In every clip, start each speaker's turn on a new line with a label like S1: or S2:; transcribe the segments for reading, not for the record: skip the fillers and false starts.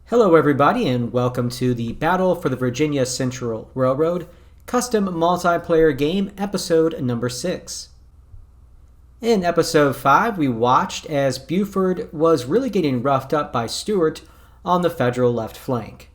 S1: Hello everybody and welcome to the Battle for the Virginia Central Railroad Custom Multiplayer Game episode number 6. In episode 5 we watched as Buford was really getting roughed up by Stuart on the Federal left flank.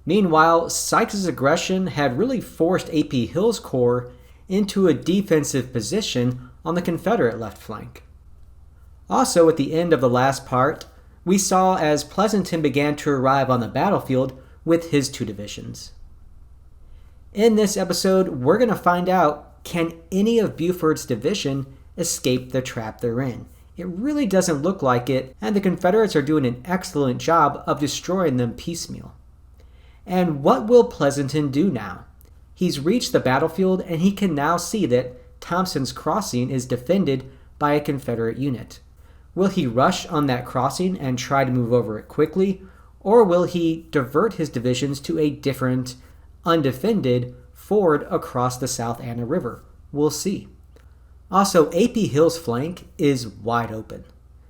S1: Meanwhile, Sykes' aggression had really forced A.P. Hill's corps into a defensive position on the Confederate left flank. Also, at the end of the last part, we saw as Pleasanton began to arrive on the battlefield with his 2 divisions. In this episode, we're going to find out, can any of Buford's division escape the trap they're in? It really doesn't look like it, and the Confederates are doing an excellent job of destroying them piecemeal. And what will Pleasanton do now? He's reached the battlefield and he can now see that Thompson's Crossing is defended by a Confederate unit. Will he rush on that crossing and try to move over it quickly, or will he divert his divisions to a different, undefended ford across the South Anna River? We'll see. Also, A.P. Hill's flank is wide open.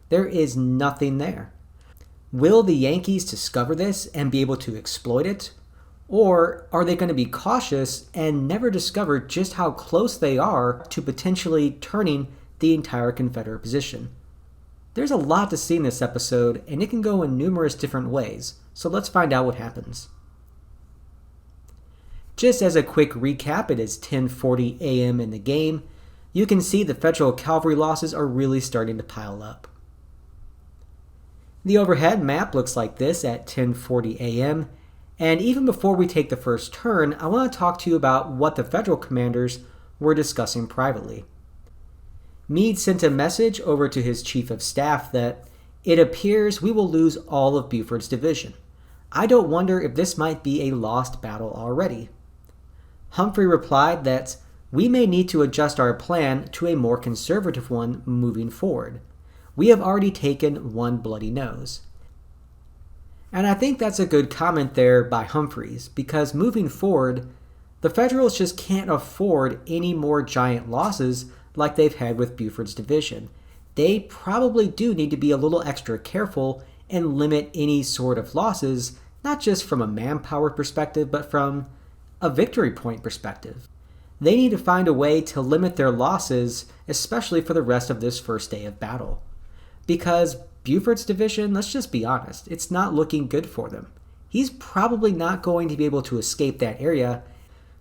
S1: There is nothing there. Will the Yankees discover this and be able to exploit it? Or are they going to be cautious and never discover just how close they are to potentially turning the entire Confederate position? There's a lot to see in this episode, and it can go in numerous different ways, so let's find out what happens. Just as a quick recap, it is 10:40 a.m. in the game. You can see the Federal cavalry losses are really starting to pile up. The overhead map looks like this at 10:40 a.m., and even before we take the first turn, I want to talk to you about what the Federal commanders were discussing privately. Meade sent a message over to his chief of staff that it appears we will lose all of Buford's division. I don't wonder if this might be a lost battle already. Humphrey replied that we may need to adjust our plan to a more conservative one moving forward. We have already taken one bloody nose. And I think that's a good comment there by Humphreys, because moving forward, the Federals just can't afford any more giant losses like they've had with Buford's division. They probably do need to be a little extra careful and limit any sort of losses, not just from a manpower perspective, but from a victory point perspective. They need to find a way to limit their losses, especially for the rest of this first day of battle. Because Buford's division, let's just be honest, it's not looking good for them. He's probably not going to be able to escape that area.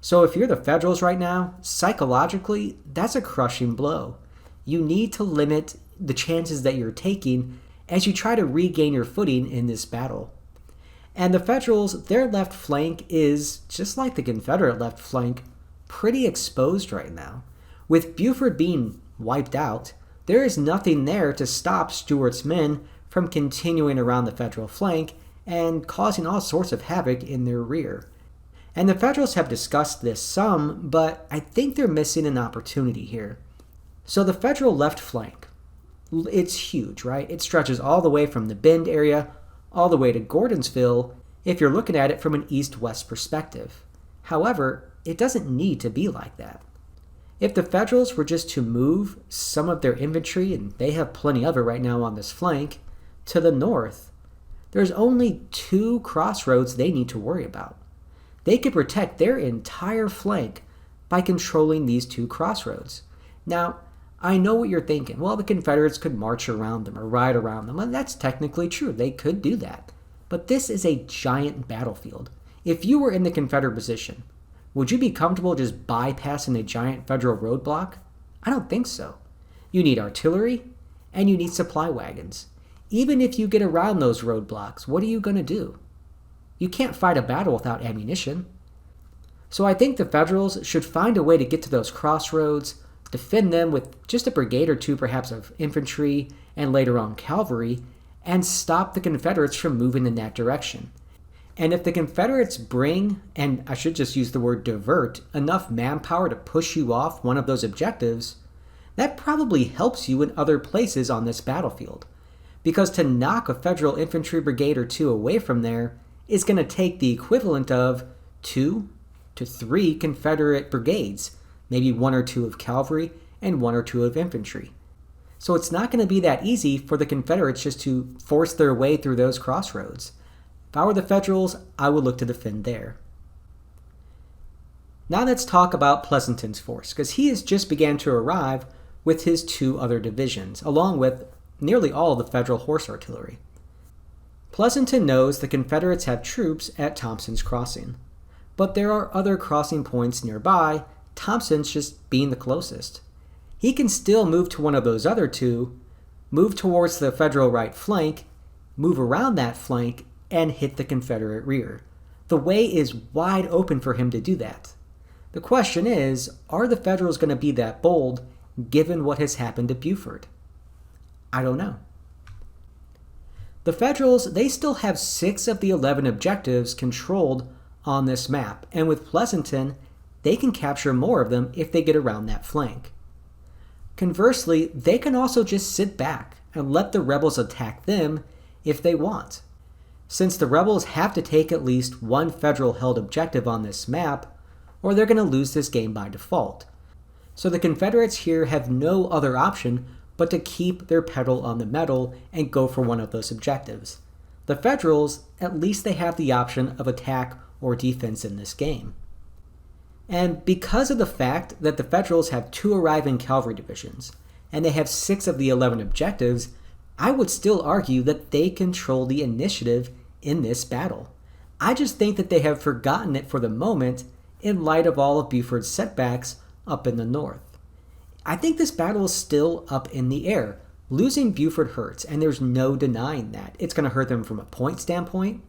S1: So if you're the Federals right now, psychologically, that's a crushing blow. You need to limit the chances that you're taking as you try to regain your footing in this battle. And the Federals, their left flank is, just like the Confederate left flank, pretty exposed right now. With Buford being wiped out, there is nothing there to stop Stuart's men from continuing around the Federal flank and causing all sorts of havoc in their rear. And the Federals have discussed this some, but I think they're missing an opportunity here. So the Federal left flank, it's huge, right? It stretches all the way from the Bend area, all the way to Gordonsville, if you're looking at it from an east-west perspective. However, it doesn't need to be like that. If the Federals were just to move some of their infantry, and they have plenty of it right now on this flank, to the north, there's only 2 crossroads they need to worry about. They could protect their entire flank by controlling these 2 crossroads. Now, I know what you're thinking. Well, the Confederates could march around them or ride around them. And that's technically true. They could do that. But this is a giant battlefield. If you were in the Confederate position, would you be comfortable just bypassing a giant Federal roadblock? I don't think so. You need artillery and you need supply wagons. Even if you get around those roadblocks, what are you going to do? You can't fight a battle without ammunition. So I think the Federals should find a way to get to those crossroads, defend them with just a brigade or 2 perhaps of infantry and later on cavalry, and stop the Confederates from moving in that direction. And if the Confederates bring, and I should just use the word divert, enough manpower to push you off one of those objectives, that probably helps you in other places on this battlefield. Because to knock a Federal infantry brigade or 2 away from there is going to take the equivalent of 2 to 3 Confederate brigades, maybe 1 or 2 of cavalry and 1 or 2 of infantry. So it's not going to be that easy for the Confederates just to force their way through those crossroads. If I were the Federals, I would look to defend there. Now let's talk about Pleasanton's force, because he has just began to arrive with his 2 other divisions, along with nearly all of the Federal horse artillery. Pleasanton knows the Confederates have troops at Thompson's Crossing, but there are other crossing points nearby, Thompson's just being the closest. He can still move to one of those other 2, move towards the Federal right flank, move around that flank, and hit the Confederate rear. The way is wide open for him to do that. The question is, are the Federals going to be that bold given what has happened to Buford? I don't know. The Federals, they still have 6 of the 11 objectives controlled on this map, and with Pleasanton, they can capture more of them if they get around that flank. Conversely, they can also just sit back and let the rebels attack them if they want. Since the rebels have to take at least 1 Federal-held objective on this map, or they're going to lose this game by default. So the Confederates here have no other option but to keep their pedal on the metal and go for one of those objectives. The Federals, at least they have the option of attack or defense in this game. And because of the fact that the Federals have 2 arriving cavalry divisions, and they have 6 of the 11 objectives, I would still argue that they control the initiative in this battle. I just think that they have forgotten it for the moment in light of all of Buford's setbacks up in the north. I think this battle is still up in the air. Losing Buford hurts, and there's no denying that. It's going to hurt them from a point standpoint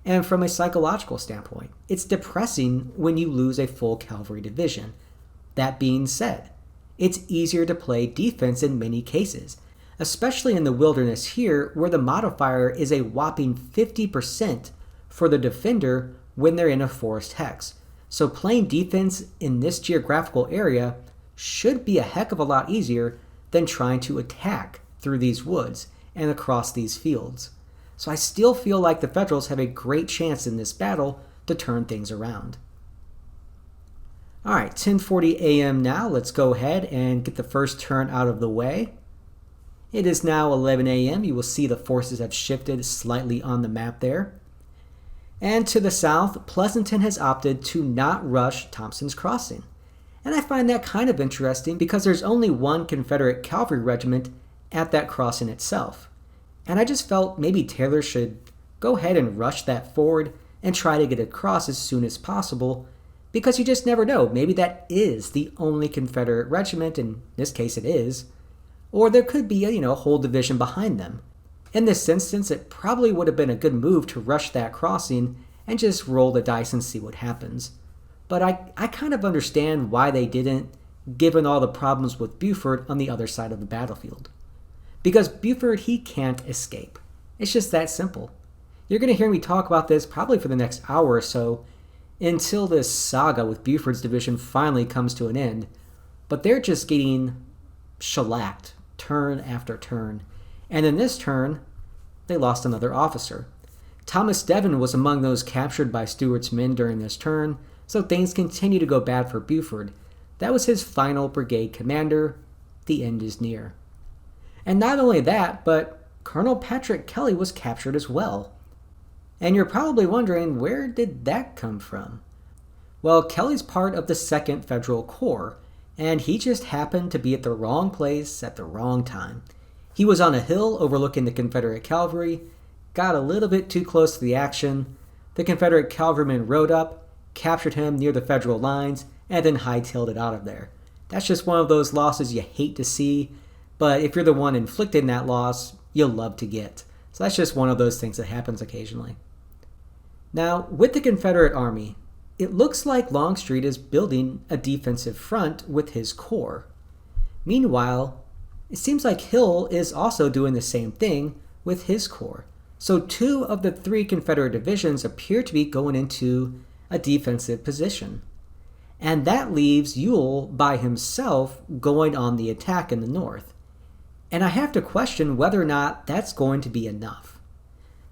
S1: and from a psychological standpoint. It's depressing when you lose a full cavalry division. That being said, it's easier to play defense in many cases, especially in the wilderness here where the modifier is a whopping 50% for the defender when they're in a forest hex. So playing defense in this geographical area should be a heck of a lot easier than trying to attack through these woods and across these fields. So I still feel like the Federals have a great chance in this battle to turn things around. Alright, 10:40 a.m. now. Let's go ahead and get the first turn out of the way. It is now 11 a.m. You will see the forces have shifted slightly on the map there. And to the south, Pleasanton has opted to not rush Thompson's Crossing. And I find that kind of interesting because there's only 1 Confederate cavalry regiment at that crossing itself. And I just felt maybe Taylor should go ahead and rush that forward and try to get across as soon as possible, because you just never know. Maybe that is the only Confederate regiment, in this case it is, or there could be a whole division behind them. In this instance, it probably would have been a good move to rush that crossing and just roll the dice and see what happens. But I kind of understand why they didn't, given all the problems with Buford on the other side of the battlefield. Because Buford, he can't escape. It's just that simple. You're going to hear me talk about this probably for the next hour or so until this saga with Buford's division finally comes to an end. But they're just getting shellacked turn after turn. And in this turn, they lost another officer. Thomas Devon was among those captured by Stuart's men during this turn, so things continue to go bad for Buford. That was his final brigade commander. The end is near. And not only that, but Colonel Patrick Kelly was captured as well. And you're probably wondering, where did that come from? Well, Kelly's part of the 2nd Federal Corps, and he just happened to be at the wrong place at the wrong time. He was on a hill overlooking the Confederate cavalry, got a little bit too close to the action. The Confederate cavalrymen rode up, captured him near the Federal lines, and then hightailed it out of there. That's just one of those losses you hate to see, but if you're the one inflicting that loss, you'll love to get. So that's just one of those things that happens occasionally. Now, with the Confederate Army, it looks like Longstreet is building a defensive front with his corps. Meanwhile, it seems like Hill is also doing the same thing with his corps. So 2 of the 3 Confederate divisions appear to be going into a defensive position. And that leaves Ewell by himself going on the attack in the north. And I have to question whether or not that's going to be enough.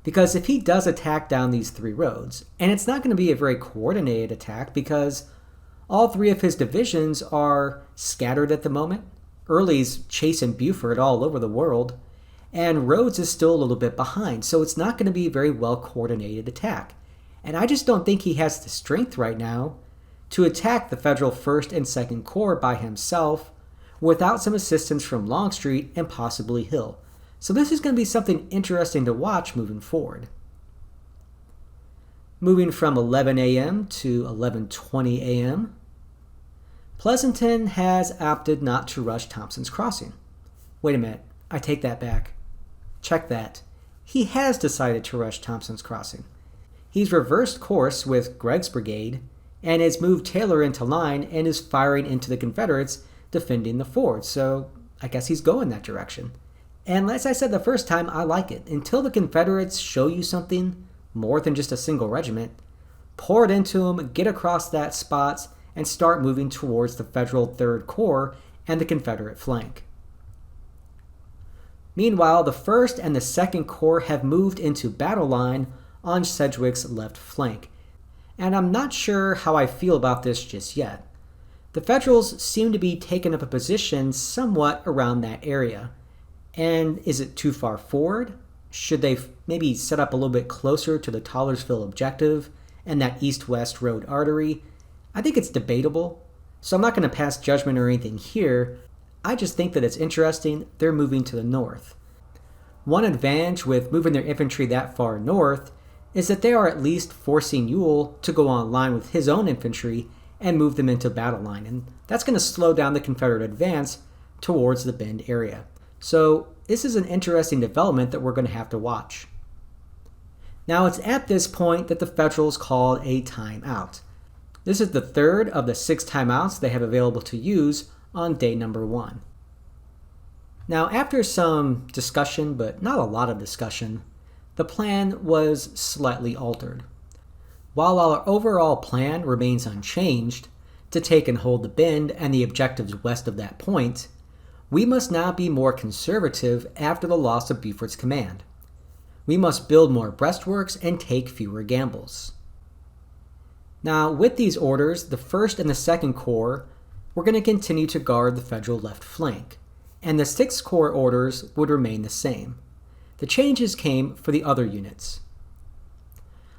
S1: Because if he does attack down these 3 roads, and it's not going to be a very coordinated attack because all 3 of his divisions are scattered at the moment. Early's chasing Buford all over the world, and Rhodes is still a little bit behind, so it's not going to be a very well coordinated attack. And I just don't think he has the strength right now to attack the Federal 1st and 2nd Corps by himself without some assistance from Longstreet and possibly Hill. So this is going to be something interesting to watch moving forward. Moving from 11 a.m. to 11:20 a.m., Pleasanton has opted not to rush Thompson's Crossing. Wait a minute, I take that back. Check that. He has decided to rush Thompson's Crossing. He's reversed course with Gregg's brigade and has moved Taylor into line and is firing into the Confederates defending the ford. So I guess he's going that direction. And as I said the first time, I like it. Until the Confederates show you something more than just a single regiment, pour it into them, get across that spot, and start moving towards the Federal 3rd Corps and the Confederate flank. Meanwhile, the 1st and the 2nd Corps have moved into battle line on Sedgwick's left flank, and I'm not sure how I feel about this just yet. The Federals seem to be taking up a position somewhat around that area. And is it too far forward? Should they maybe set up a little bit closer to the Tollersville objective and that east-west road artery? I think it's debatable, so I'm not going to pass judgment or anything here. I just think that it's interesting they're moving to the north. One advantage with moving their infantry that far north is that they are at least forcing Ewell to go online with his own infantry and move them into battle line, and that's going to slow down the Confederate advance towards the Bend area. So this is an interesting development that we're going to have to watch. Now it's at this point that the Federals called a timeout. This is the third of the 6 timeouts they have available to use on day number 1. Now after some discussion, but not a lot of discussion, the plan was slightly altered. While our overall plan remains unchanged, to take and hold the Bend and the objectives west of that point, we must now be more conservative after the loss of Buford's command. We must build more breastworks and take fewer gambles. Now, with these orders, the 1st and the 2nd Corps were going to continue to guard the Federal left flank, and the 6th Corps orders would remain the same. The changes came for the other units.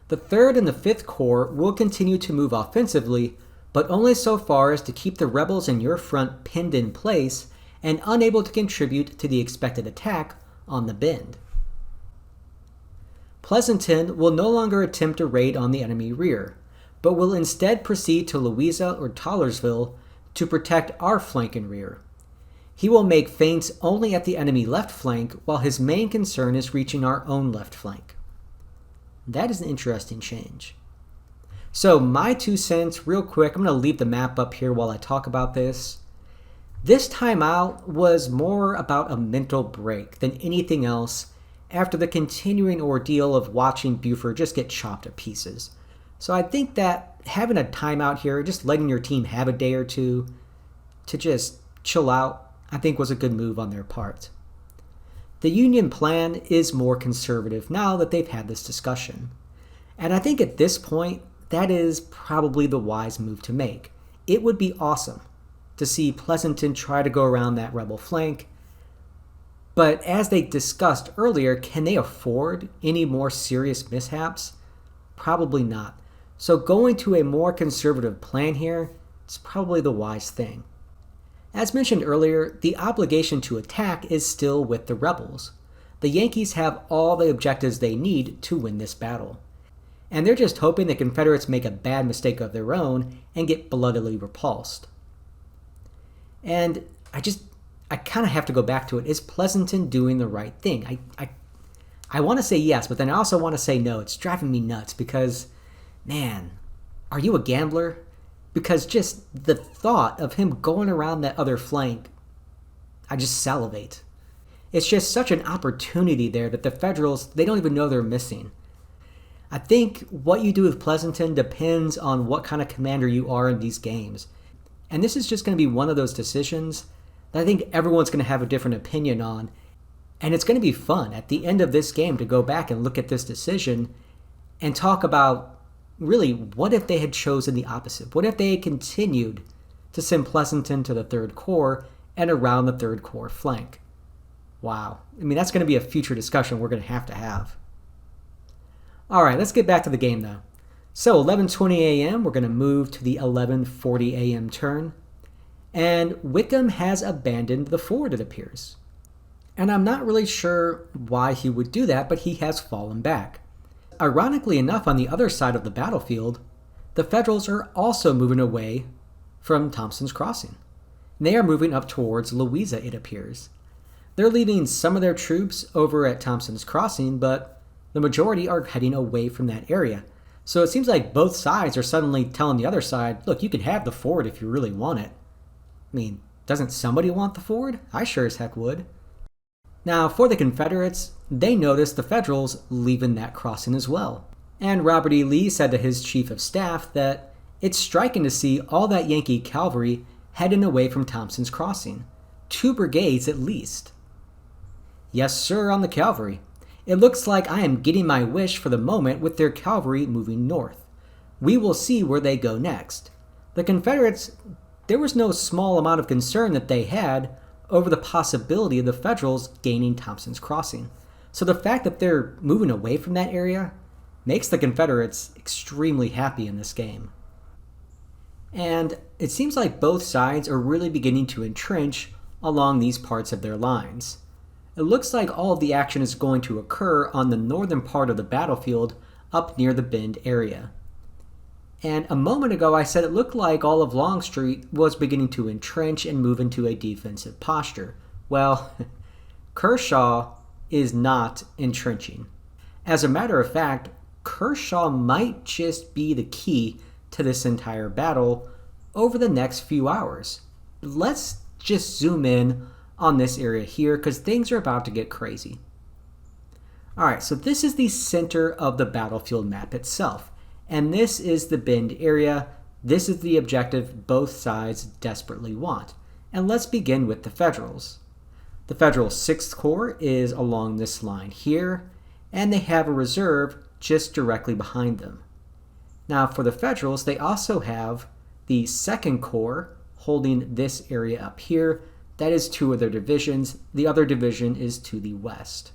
S1: The 3rd and the 5th Corps will continue to move offensively, but only so far as to keep the rebels in your front pinned in place and unable to contribute to the expected attack on the Bend. Pleasanton will no longer attempt a raid on the enemy rear, but will instead proceed to Louisa or Tollersville to protect our flank and rear. He will make feints only at the enemy left flank, while his main concern is reaching our own left flank. That is an interesting change. So my 2 cents, real quick, I'm going to leave the map up here while I talk about this. This timeout was more about a mental break than anything else after the continuing ordeal of watching Buford just get chopped to pieces. So I think that having a timeout here, just letting your team have a day or two to just chill out, I think was a good move on their part. The Union plan is more conservative now that they've had this discussion. And I think at this point, that is probably the wise move to make. It would be awesome to see Pleasanton try to go around that rebel flank. But as they discussed earlier, can they afford any more serious mishaps? Probably not. So going to a more conservative plan here is probably the wise thing. As mentioned earlier, the obligation to attack is still with the rebels. The Yankees have all the objectives they need to win this battle. And they're just hoping the Confederates make a bad mistake of their own and get bloodily repulsed. And I kind of have to go back to it. Is Pleasanton doing the right thing? I want to say yes, but then I also want to say no. It's driving me nuts because, man, are you a gambler? Because just the thought of him going around that other flank, I just salivate. It's just such an opportunity there that the Federals, they don't even know they're missing. I think what you do with Pleasanton depends on what kind of commander you are in these games. And this is just going to be one of those decisions that I think everyone's going to have a different opinion on. And it's going to be fun at the end of this game to go back and look at this decision and talk about, really, what if they had chosen the opposite? What if they had continued to send Pleasanton to the 3rd Corps and around the 3rd Corps flank? Wow. I mean, that's going to be a future discussion we're going to have. All right, let's get back to the game though. So 11:20 a.m., we're going to move to the 11:40 a.m. turn. And Wickham has abandoned the fort, it appears. And I'm not really sure why he would do that, but he has fallen back. Ironically enough, on the other side of the battlefield, the Federals are also moving away from Thompson's Crossing. They are moving up towards Louisa, it appears. They're leaving some of their troops over at Thompson's Crossing, but the majority are heading away from that area. So it seems like both sides are suddenly telling the other side, look, you can have the fort if you really want it. I mean, doesn't somebody want the fort? I sure as heck would. Now, for the Confederates, they noticed the Federals leaving that crossing as well. And Robert E. Lee said to his chief of staff that it's striking to see all that Yankee cavalry heading away from Thompson's Crossing. 2 brigades at least. Yes, sir, on the cavalry. It looks like I am getting my wish for the moment with their cavalry moving north. We will see where they go next. The Confederates, there was no small amount of concern that they had over the possibility of the Federals gaining Thompson's Crossing. So the fact that they're moving away from that area makes the Confederates extremely happy in this game. And it seems like both sides are really beginning to entrench along these parts of their lines. It looks like all of the action is going to occur on the northern part of the battlefield up near the Bend area. And a moment ago I said it looked like all of Longstreet was beginning to entrench and move into a defensive posture. Well, Kershaw is not entrenching. As a matter of fact, Kershaw might just be the key to this entire battle over the next few hours. Let's just zoom in on this area here because things are about to get crazy. Alright, so this is the center of the battlefield map itself. And this is the Bend area. This is the objective both sides desperately want. And let's begin with the Federals. The Federal 6th Corps is along this line here, and they have a reserve just directly behind them. Now for the Federals, they also have the 2nd Corps holding this area up here. That is 2 of their divisions. The other division is to the west.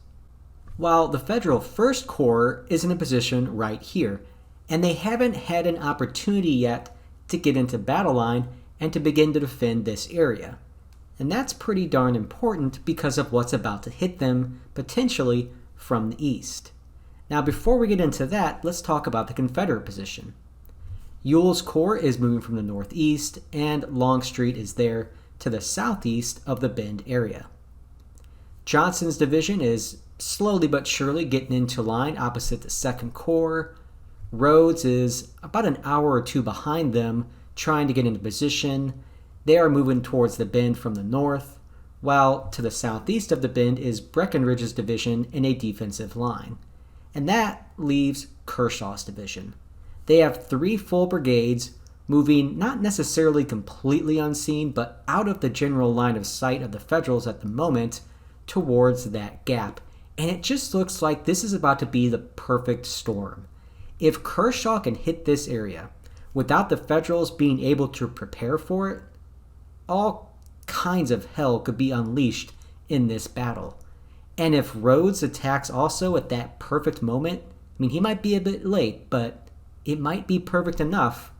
S1: While the Federal 1st Corps is in a position right here, and they haven't had an opportunity yet to get into battle line and to begin to defend this area. And that's pretty darn important because of what's about to hit them, potentially, from the east. Now before we get into that, let's talk about the Confederate position. Ewell's Corps is moving from the northeast, and Longstreet is there to the southeast of the Bend area. Johnson's division is slowly but surely getting into line opposite the 2nd Corps. Rhodes is about an hour or 2 behind them, trying to get into position. They are moving towards the Bend from the north, while to the southeast of the Bend is Breckinridge's division in a defensive line. And that leaves Kershaw's division. They have 3 full brigades moving not necessarily completely unseen, but out of the general line of sight of the Federals at the moment towards that gap. And it just looks like this is about to be the perfect storm. If Kershaw can hit this area without the Federals being able to prepare for it, all kinds of hell could be unleashed in this battle. And if Rhodes attacks also at that perfect moment, I mean, he might be a bit late, but it might be perfect enough.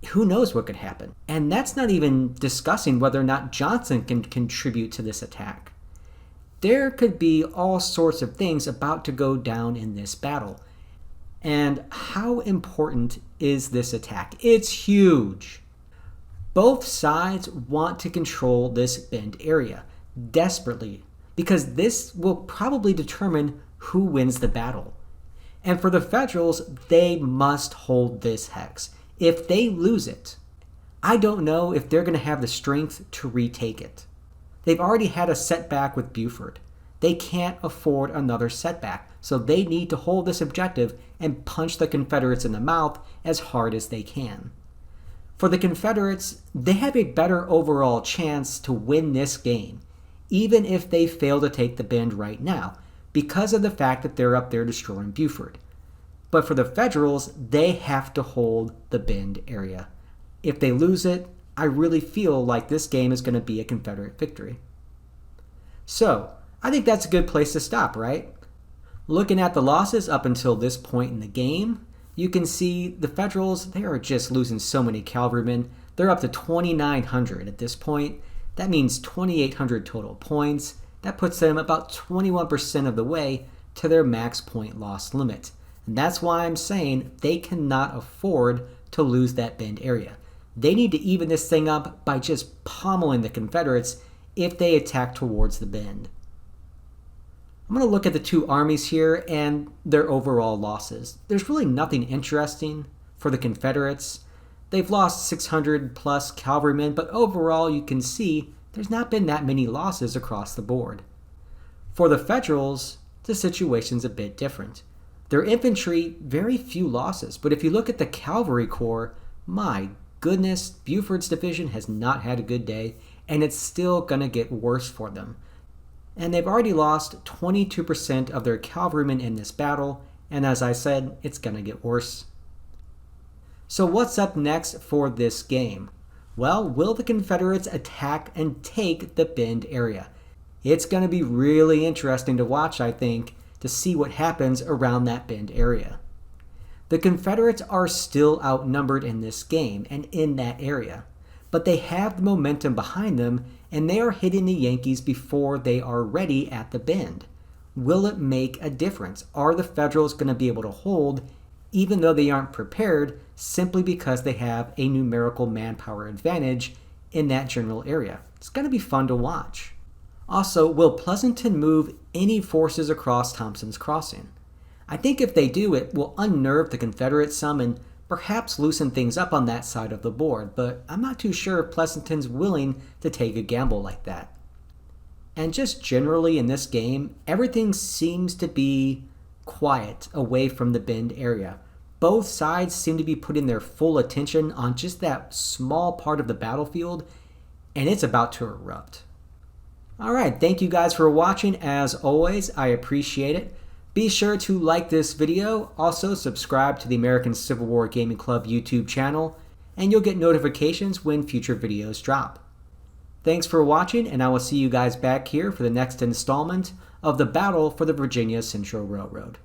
S1: Who knows what could happen? And that's not even discussing whether or not Johnson can contribute to this attack. There could be all sorts of things about to go down in this battle. And how important is this attack? It's huge. Both sides want to control this Bend area desperately because this will probably determine who wins the battle. And for the Federals, they must hold this hex. If they lose it, I don't know if they're going to have the strength to retake it. They've already had a setback with Buford. They can't afford another setback, so they need to hold this objective and punch the Confederates in the mouth as hard as they can. For the Confederates, they have a better overall chance to win this game, even if they fail to take the Bend right now, because of the fact that they're up there destroying Buford. But for the Federals, they have to hold the Bend area. If they lose it, I really feel like this game is going to be a Confederate victory. So, I think that's a good place to stop, right? Looking at the losses up until this point in the game, you can see the Federals, they are just losing so many cavalrymen. They're up to 2,900 at this point. That means 2,800 total points. That puts them about 21% of the way to their max point loss limit. And that's why I'm saying they cannot afford to lose that Bend area. They need to even this thing up by just pummeling the Confederates if they attack towards the Bend. I'm going to look at the two armies here and their overall losses. There's really nothing interesting for the Confederates. They've lost 600 plus cavalrymen, but overall you can see there's not been that many losses across the board. For the Federals, the situation's a bit different. Their infantry, very few losses, but if you look at the cavalry corps, my goodness, Buford's division has not had a good day, and it's still going to get worse for them. And they've already lost 22% of their cavalrymen in this battle, and as I said, it's going to get worse. So what's up next for this game? Well, will the Confederates attack and take the Bend area? It's going to be really interesting to watch, I think, to see what happens around that Bend area. The Confederates are still outnumbered in this game and in that area, but they have the momentum behind them and they are hitting the Yankees before they are ready at the Bend. Will it make a difference? Are the Federals going to be able to hold even though they aren't prepared simply because they have a numerical manpower advantage in that general area? It's going to be fun to watch. Also, will Pleasanton move any forces across Thompson's Crossing? I think if they do, it will unnerve the Confederates some and perhaps loosen things up on that side of the board, but I'm not too sure if Pleasanton's willing to take a gamble like that. And just generally in this game, everything seems to be quiet away from the Bend area. Both sides seem to be putting their full attention on just that small part of the battlefield, and it's about to erupt. Alright, thank you guys for watching. As always, I appreciate it. Be sure to like this video, also subscribe to the American Civil War Gaming Club YouTube channel, and you'll get notifications when future videos drop. Thanks for watching, and I will see you guys back here for the next installment of the Battle for the Virginia Central Railroad.